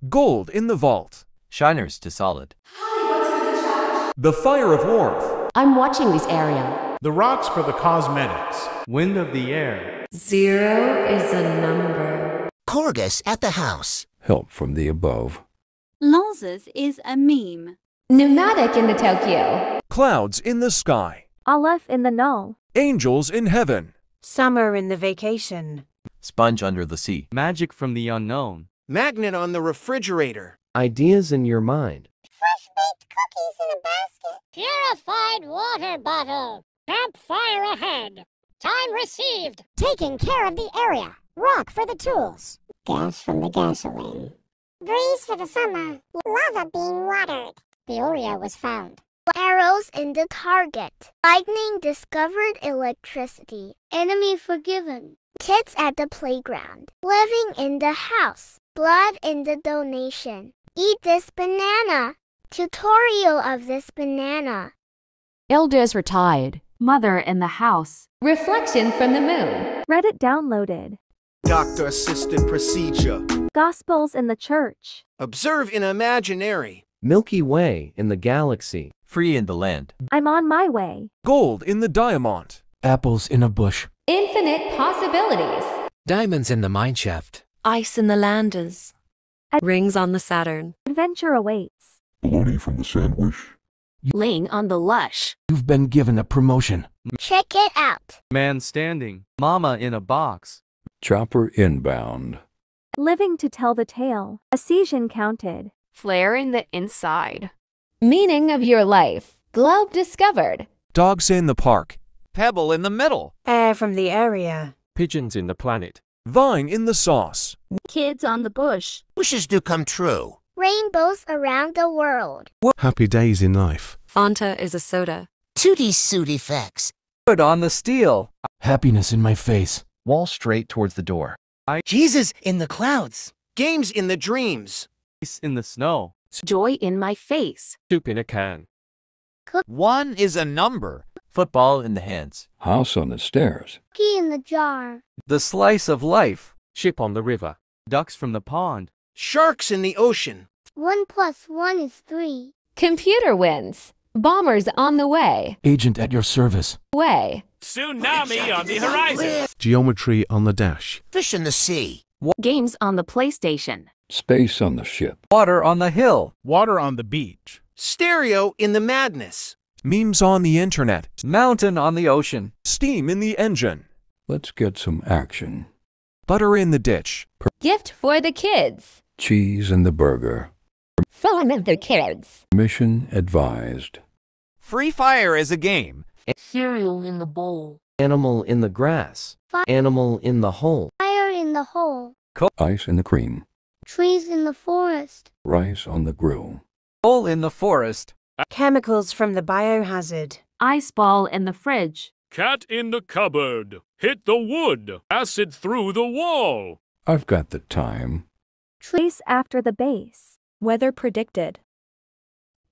Gold in the vault. Shiners to solid. Hi, what's for the charge? The fire of warmth. I'm watching this area. The rocks for the cosmetics. Wind of the air. 0 is a number. Corgus at the house. Help from the above. Losses is a meme. Pneumatic in the Tokyo. Clouds in the sky. Aleph in the null. Angels in heaven. Summer in the vacation. Sponge under the sea. Magic from the unknown. Magnet on the refrigerator. Ideas in your mind. Fresh-baked cookies in a basket. Purified water bottle. Campfire ahead. Time received. Taking care of the area. Rock for the tools. Gas from the gasoline. Breeze for the summer. Lava being watered. Peoria was found. Arrows in the target. Lightning discovered electricity. Enemy forgiven. Kids at the playground. Living in the house. Blood in the donation. Eat this banana. Tutorial of this banana. Elders retired. Mother in the house. Reflection from the moon. Reddit downloaded. Doctor-assisted procedure. Gospels in the church. Observe in imaginary. Milky Way in the galaxy. Free in the land. I'm on my way. Gold in the diamond. Apples in a bush. Infinite possibilities. Diamonds in the mineshaft. Ice in the landers. Rings on the Saturn. Adventure awaits. Bologna from the sandwich. Laying on the lush. You've been given a promotion. Check it out. Man standing. Mama in a box. Chopper inbound. Living to tell the tale. A season counted. Flare in the inside. Meaning of your life. Globe discovered. Dogs in the park. Pebble in the middle. Air from the area. Pigeons in the planet. Vine in the sauce. Kids on the bush. Wishes do come true. Rainbows around the world. Happy days in life. Fanta is a soda. Tootie suit effects. Wood on the steel. Happiness in my face. Wall straight towards the door. Jesus in the clouds. Games in the dreams. Ice in the snow. Joy in my face. Soup in a can. 1 is a number. Football in the hands. House on the stairs. Key in the jar. The slice of life. Ship on the river. Ducks from the pond. Sharks in the ocean. 1 + 1 is 3. Computer wins. Bombers on the way. Agent at your service. Way. Tsunami on the horizon. Geometry on the dash. Fish in the sea. Games on the PlayStation. Space on the ship. Water on the hill. Water on the beach. Stereo in the madness. Memes on the internet. Mountain on the ocean. Steam in the engine. Let's get some action. Butter in the ditch. Gift for the kids. Cheese in the burger. Fun of the kids. Mission advised. Free fire is a game. Cereal in the bowl. Animal in the grass. Animal in the hole. Fire in the hole. Ice in the cream. Trees in the forest. Rice on the grill. Coal in the forest. Chemicals from the biohazard. Ice ball in the fridge. Cat in the cupboard. Hit the wood. Acid through the wall. I've got the time. Trace after the base. Weather predicted.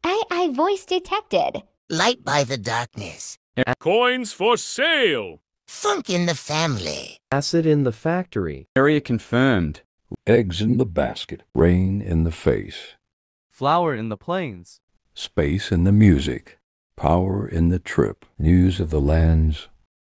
AI voice detected. Light by the darkness. Coins for sale. Funk in the family. Acid in the factory. Area confirmed. Eggs in the basket. Rain in the face. Flower in the plains. Space in the music. Power in the trip. News of the lands.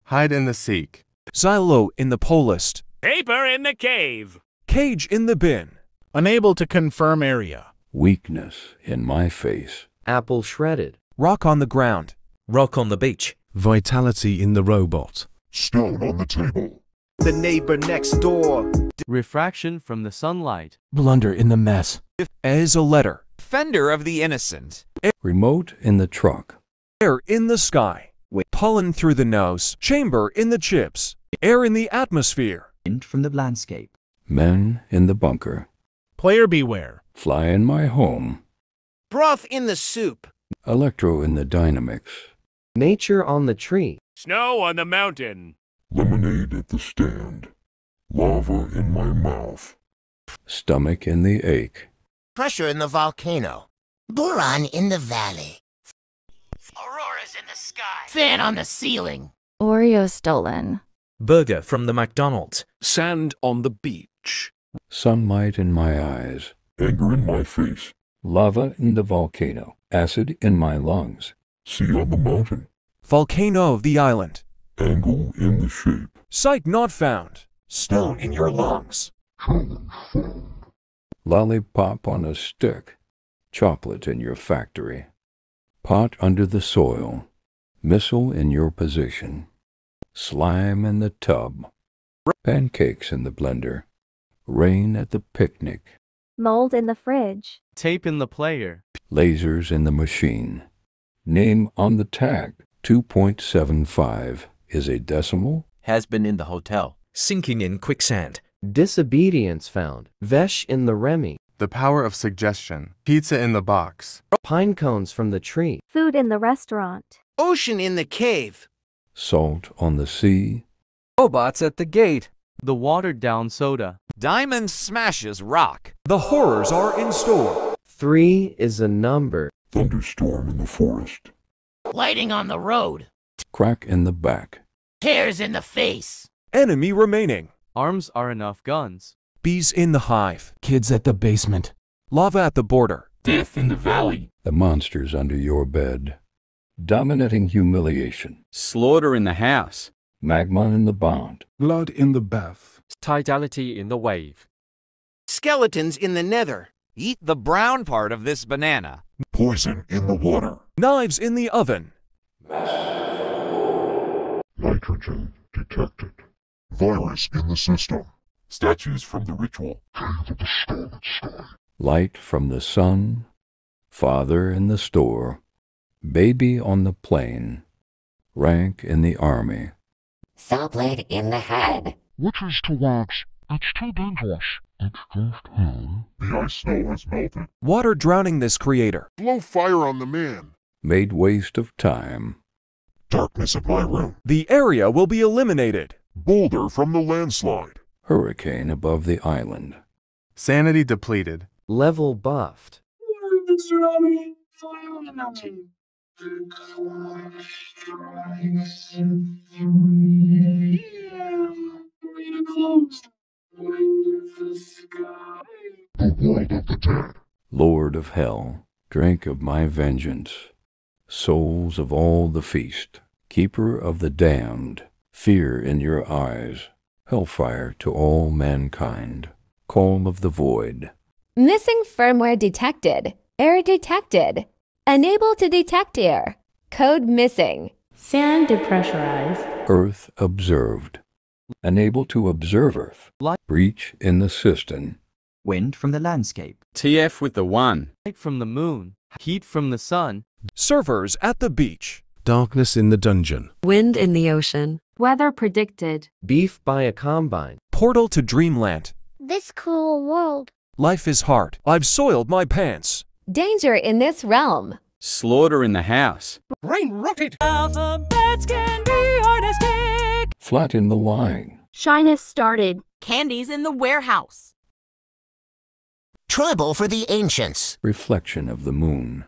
Hide and the seek. Silo in the polist. Paper in the cave. Cage in the bin. Unable to confirm area. Weakness in my face. Apple shredded. Rock on the ground. Rock on the beach. Vitality in the robot. Stone on the table. The neighbor next door. Refraction from the sunlight. Blunder in the mess. As a letter. Defender of the innocent. Remote in the truck. Air in the sky. Pollen through the nose. Chamber in the chips. Air in the atmosphere. Wind from the landscape. Men in the bunker. Player beware. Fly in my home. Broth in the soup. Electro in the dynamics. Nature on the tree. Snow on the mountain. Lemonade at the stand. Lava in my mouth. Stomach in the ache. Pressure in the volcano. Boron in the valley. Auroras in the sky. Fan on the ceiling. Oreo stolen. Burger from the McDonald's. Sand on the beach. Sunlight in my eyes. Anger in my face. Lava in the volcano. Acid in my lungs. Sea on the mountain. Volcano of the island. Angle in the shape. Site not found. Stone in your lungs. Challenge found. Lollipop on a stick. Chocolate in your factory. Pot under the soil. Missile in your position. Slime in the tub. Pancakes in the blender. Rain at the picnic. Mold in the fridge. Tape in the player. Lasers in the machine. Name on the tag. 2.75 is a decimal. Has been in the hotel. Sinking in quicksand. Disobedience found. Vesh in the Remy. The power of suggestion. Pizza in the box. Pine cones from the tree. Food in the restaurant. Ocean in the cave. Salt on the sea. Robots at the gate. The watered down soda. Diamond smashes rock. The horrors are in store. 3 is a number. Thunderstorm in the forest. Lighting on the road. Crack in the back. Tears in the face. Enemy remaining. Arms are enough guns. Bees in the hive. Kids at the basement. Lava at the border. Death in the valley. The monsters under your bed. Dominating humiliation. Slaughter in the house. Magma in the bond. Blood in the bath. Tidality in the wave. Skeletons in the nether. Eat the brown part of this banana. Poison in the water. Knives in the oven. Master from the Lord. Nitrogen detected. Virus in the system. Statues from the ritual. Cave of the Scarlet Sky. Light from the sun. Father in the store. Baby on the plane. Rank in the army. Saw blade in the head. Witches to wax. It's too dangerous. It's just home. The ice snow has melted. Water drowning this creator. Blow fire on the man. Made waste of time. Darkness of my room. The area will be eliminated. Boulder from the landslide. Hurricane above the island. Sanity depleted. Level buffed. The world of the dead. Lord of hell, drink of my vengeance. Souls of all the feast. Keeper of the damned. Fear in your eyes. Hellfire to all mankind. Call of the void. Missing firmware detected. Error detected. Unable to detect error. Code missing. Sand depressurized. Earth observed. Unable to observe Earth. Breach in the system. Wind from the landscape. TF with the 1. Light from the moon. Heat from the sun. Servers at the beach. Darkness in the dungeon. Wind in the ocean. Weather predicted. Beef by a combine. Portal to dreamland. This cruel world. Life is hard. I've soiled my pants. Danger in this realm. Slaughter in the house. Brain rotted. Alphabets can be artistic. Flat in the line. Shyness started. Candies in the warehouse. Trouble for the ancients. Reflection of the moon.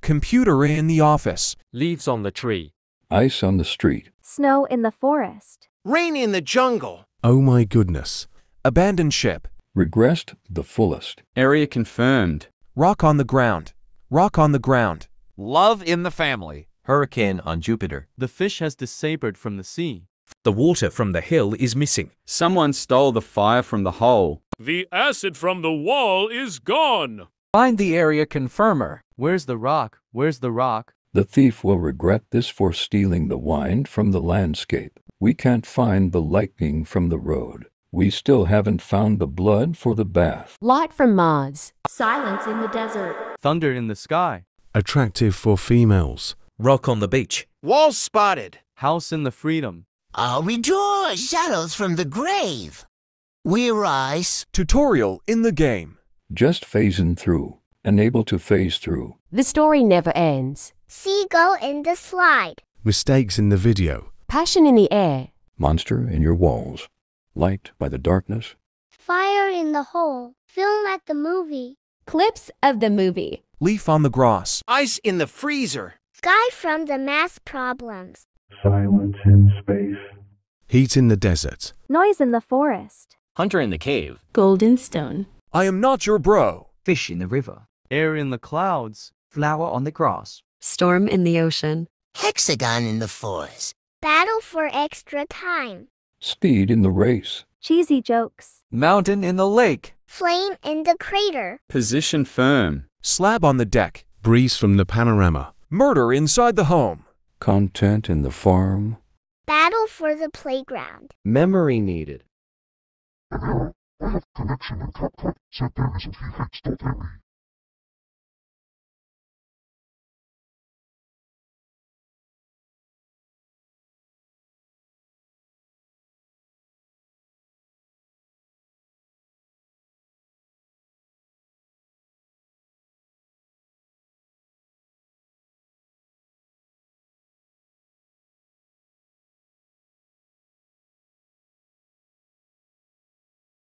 Computer in the office. Leaves on the tree. Ice on the street. Snow in the forest. Rain in the jungle. Oh my goodness. Abandoned ship. Regressed the fullest. Area confirmed. Rock on the ground. Rock on the ground. Love in the family. Hurricane on Jupiter. The fish has disabled from the sea. The water from the hill is missing. Someone stole the fire from the hole. The acid from the wall is gone. Find the area confirmer. Where's the rock? Where's the rock? The thief will regret this for stealing the wine from the landscape. We can't find the lightning from the road. We still haven't found the blood for the bath. Lot from Mars. Silence in the desert. Thunder in the sky. Attractive for females. Rock on the beach. Wall spotted. House in the freedom. I'll rejoice. Shadows from the grave. We rise. Tutorial in the game. Just phasing through. Unable to phase through. The story never ends. Seagull in the slide. Mistakes in the video. Passion in the air. Monster in your walls. Light by the darkness. Fire in the hole. Film at the movie. Clips of the movie. Leaf on the grass. Ice in the freezer. Sky from the math problems. Silence in space. Heat in the desert. Noise in the forest. Hunter in the cave. Golden stone. I am not your bro. Fish in the river. Air in the clouds. Flower on the grass. Storm in the ocean. Hexagon in the forest. Battle for extra time. Speed in the race. Cheesy jokes. Mountain in the lake. Flame in the crater. Position firm. Slab on the deck. Breeze from the panorama. Murder inside the home. Content in the farm. Battle for the playground. Memory needed. I have connection with CapCut, so there is a few hits.me.